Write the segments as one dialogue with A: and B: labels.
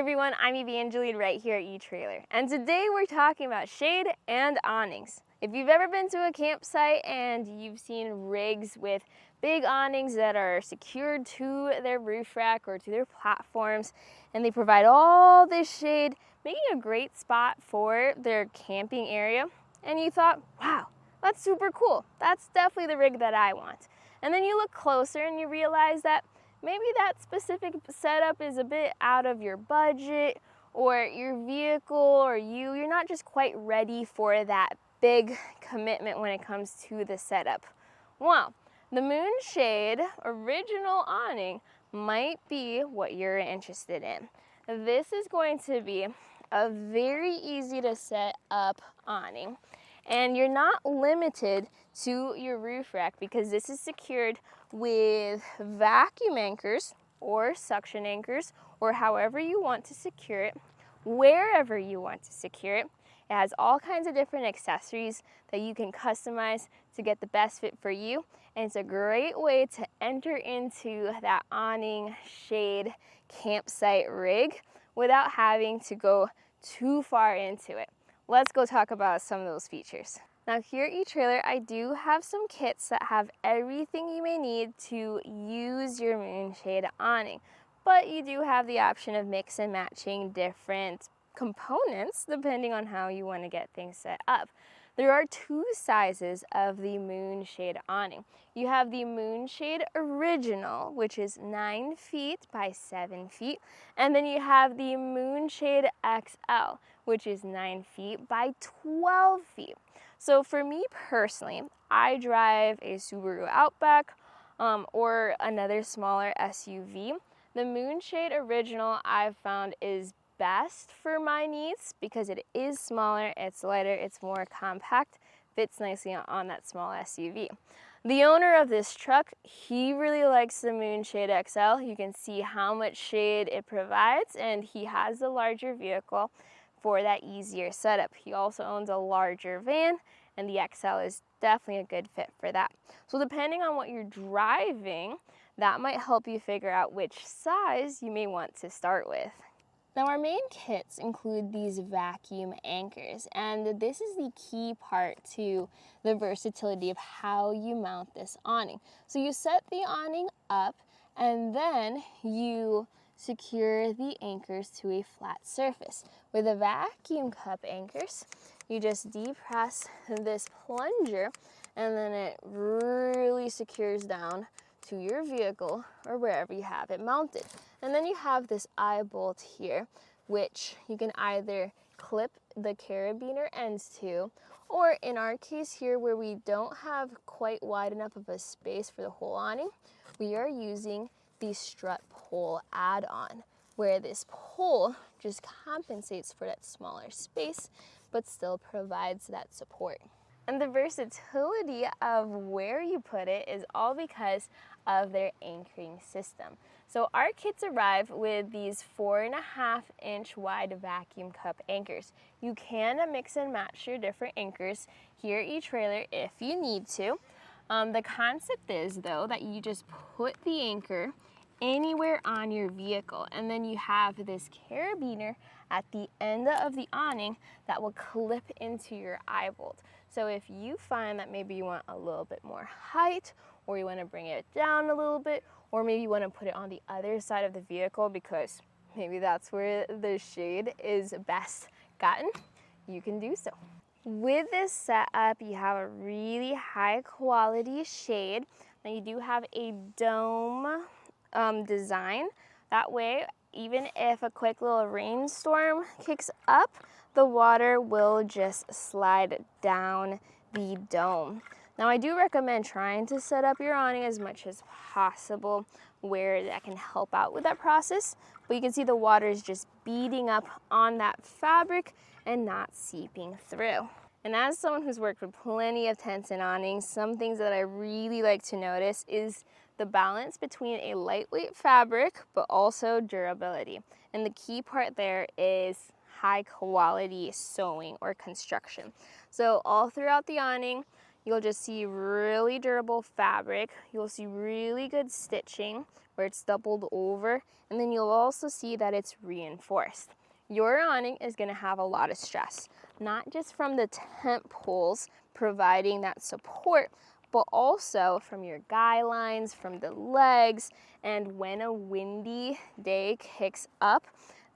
A: everyone, I'm Evangeline right here at etrailer, and today we're talking about shade and awnings. If you've ever been to a campsite and you've seen rigs with big awnings that are secured to their roof rack or to their platforms, and they provide all this shade, making a great spot for their camping area, and you thought, wow, that's super cool. That's definitely the rig that I want. And then you look closer and you realize that maybe that specific setup is a bit out of your budget, or your vehicle or you're not just quite ready for that big commitment when it comes to the setup. Well, the MoonShade Original Awning might be what you're interested in. This is going to be a very easy to set up awning, and you're not limited to your roof rack because this is secured with vacuum anchors or suction anchors, or however you want to secure it, wherever you want to secure it. It has all kinds of different accessories that you can customize to get the best fit for you, and it's a great way to enter into that awning shade campsite rig without having to go too far into it. Let's go talk about some of those features. Now here at etrailer, I do have some kits that have everything you may need to use your MoonShade awning, but you do have the option of mix and matching different components depending on how you want to get things set up. There are two sizes of the MoonShade awning. You have the MoonShade Original, which is 9 feet by 7 feet, and then you have the MoonShade XL, which is 9 feet by 12 feet. So for me personally, I drive a Subaru Outback or another smaller SUV. The MoonShade Original I've found is best for my needs because it is smaller, it's lighter, it's more compact, fits nicely on that small SUV. The owner of this truck, he really likes the MoonShade XL. You can see how much shade it provides, and he has the larger vehicle for that easier setup. He also owns a larger van, and the XL is definitely a good fit for that. So depending on what you're driving, that might help you figure out which size you may want to start with. Now our main kits include these vacuum anchors, and this is the key part to the versatility of how you mount this awning. So you set the awning up, and then you secure the anchors to a flat surface. With the vacuum cup anchors, you just depress this plunger, and then it really secures down to your vehicle or wherever you have it mounted. And then you have this eye bolt here, which you can either clip the carabiner ends to, or in our case here where we don't have quite wide enough of a space for the whole awning, we are using the strut pole add-on, where this pole just compensates for that smaller space but still provides that support. And the versatility of where you put it is all because of their anchoring system. So our kits arrive with these 4.5-inch wide vacuum cup anchors. You can mix and match your different anchors here at etrailer if you need to. The concept is though that you just put the anchor anywhere on your vehicle, and then you have this carabiner at the end of the awning that will clip into your eye bolt. So if you find that maybe you want a little bit more height, or you want to bring it down a little bit, or maybe you want to put it on the other side of the vehicle because maybe that's where the shade is best gotten, you can do so. With this setup, you have a really high quality shade. Now you do have a dome design. That way, even if a quick little rainstorm kicks up, the water will just slide down the dome. Now I do recommend trying to set up your awning as much as possible where that can help out with that process, but you can see the water is just beating up on that fabric and not seeping through. And as someone who's worked with plenty of tents and awnings, some things that I really like to notice is the balance between a lightweight fabric but also durability. And the key part there is high quality sewing or construction. So all throughout the awning, you'll just see really durable fabric. You'll see really good stitching where it's doubled over, and then you'll also see that it's reinforced. Your awning is going to have a lot of stress, not just from the tent poles providing that support, but also from your guy lines, from the legs, and when a windy day kicks up,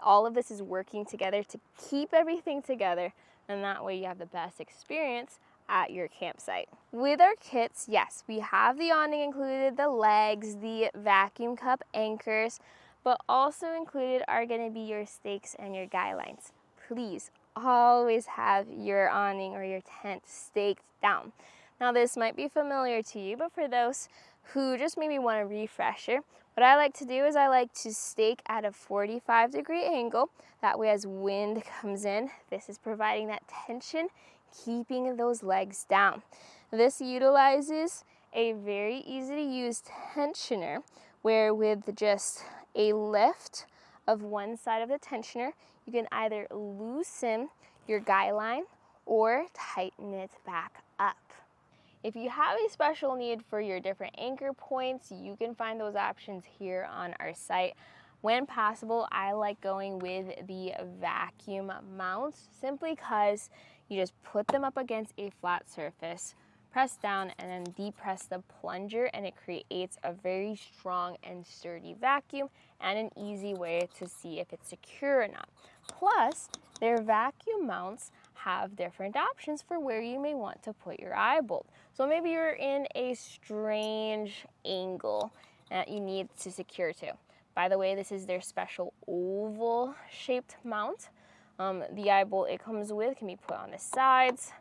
A: all of this is working together to keep everything together, and that way you have the best experience at your campsite. With our kits, yes, we have the awning included, the legs, the vacuum cup anchors, but also included are going to be your stakes and your guy lines. Please always have your awning or your tent staked down. Now this might be familiar to you, but for those who just maybe want a refresher, what I like to do is I like to stake at a 45-degree angle. That way as wind comes in, this is providing that tension, keeping those legs down. This utilizes a very easy to use tensioner where with just a lift of one side of the tensioner, you can either loosen your guy line or tighten it back up. If you have a special need for your different anchor points, you can find those options here on our site. When possible, I like going with the vacuum mounts simply because you just put them up against a flat surface, press down, and then depress the plunger, and it creates a very strong and sturdy vacuum and an easy way to see if it's secure or not. Plus, their vacuum mounts have different options for where you may want to put your eye bolt. So maybe you're in a strange angle that you need to secure to. By the way, this is their special oval shaped mount. The eye bolt it comes with can be put on the sides,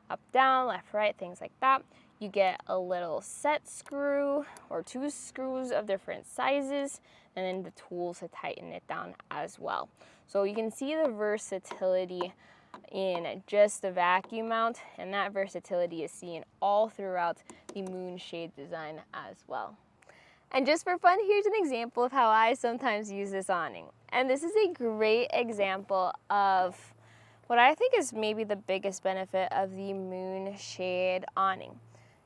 A: up, down, left, right, things like that. You get a little set screw or 2 screws of different sizes, and then the tools to tighten it down as well. So you can see the versatility in just the vacuum mount, and that versatility is seen all throughout the MoonShade design as well. And just for fun, here's an example of how I sometimes use this awning. And this is a great example of what I think is maybe the biggest benefit of the MoonShade awning.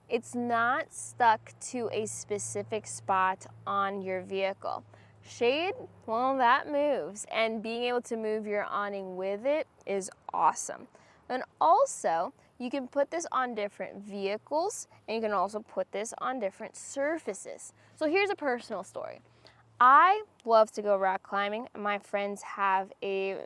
A: It's not stuck to a specific spot on your vehicle. Shade, well, that moves, and being able to move your awning with it is awesome. And also, you can put this on different vehicles, and you can also put this on different surfaces. So here's a personal story. I love to go rock climbing, and my friends have a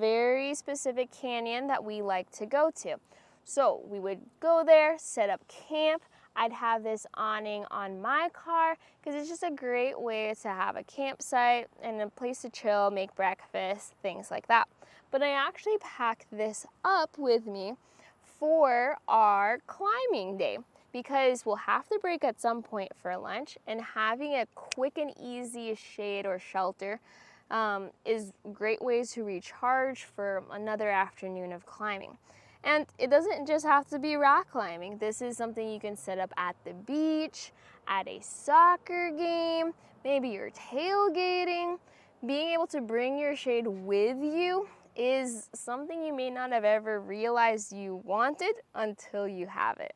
A: very specific canyon that we like to go to. So we would go there, set up camp. I'd have this awning on my car because it's just a great way to have a campsite and a place to chill, make breakfast, things like that. But I actually packed this up with me for our climbing day because we'll have to break at some point for lunch, and having a quick and easy shade or shelter is great ways to recharge for another afternoon of climbing. And it doesn't just have to be rock climbing. This is something you can set up at the beach, at a soccer game, maybe you're tailgating. Being able to bring your shade with you is something you may not have ever realized you wanted until you have it.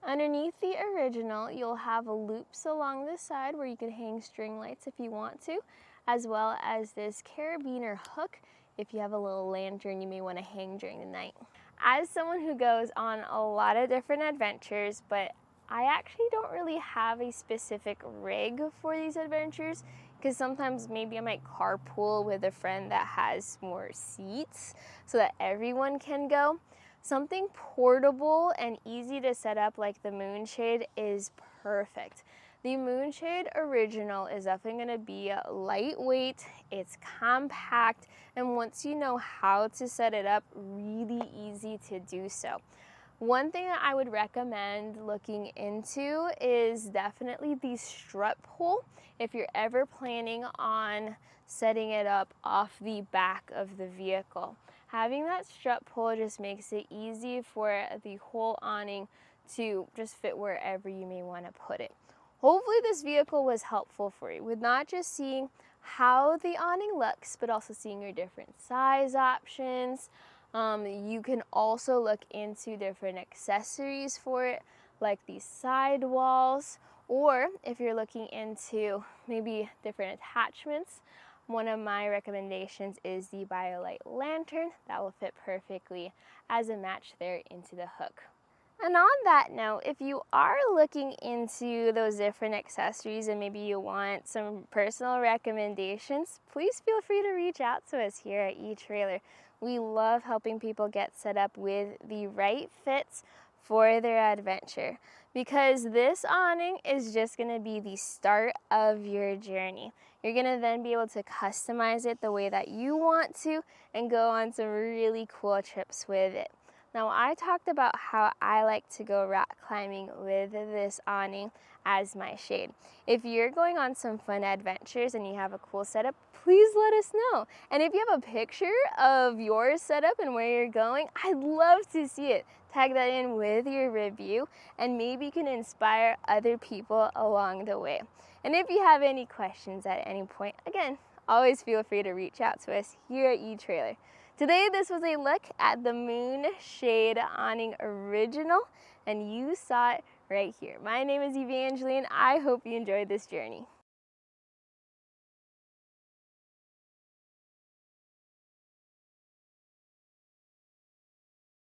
A: Underneath the original, you'll have loops along the side where you can hang string lights if you want to, as well as this carabiner hook if you have a little lantern you may want to hang during the night. As someone who goes on a lot of different adventures, but I actually don't really have a specific rig for these adventures because sometimes maybe I might carpool with a friend that has more seats so that everyone can go. Something portable and easy to set up like the MoonShade is perfect. The MoonShade Original is definitely going to be lightweight, it's compact, and once you know how to set it up, really easy to do so. One thing that I would recommend looking into is definitely the strut pole if you're ever planning on setting it up off the back of the vehicle. Having that strut pole just makes it easy for the whole awning to just fit wherever you may want to put it. Hopefully this vehicle was helpful for you with not just seeing how the awning looks, but also seeing your different size options. You can also look into different accessories for it, like these side walls Or if you're looking into maybe different attachments, one of my recommendations is the BioLite lantern. That will fit perfectly as a match there into the hook. And on that note, if you are looking into those different accessories and maybe you want some personal recommendations, please feel free to reach out to us here at eTrailer. We love helping people get set up with the right fits for their adventure, because this awning is just going to be the start of your journey. You're going to then be able to customize it the way that you want to and go on some really cool trips with it. Now, I talked about how I like to go rock climbing with this awning as my shade. If you're going on some fun adventures and you have a cool setup, please let us know. And if you have a picture of your setup and where you're going, I'd love to see it. Tag that in with your review and maybe you can inspire other people along the way. And if you have any questions at any point, again, always feel free to reach out to us here at eTrailer. Today, this was a look at the MoonShade Awning Original, and you saw it right here. My name is Evangeline. I hope you enjoyed this journey.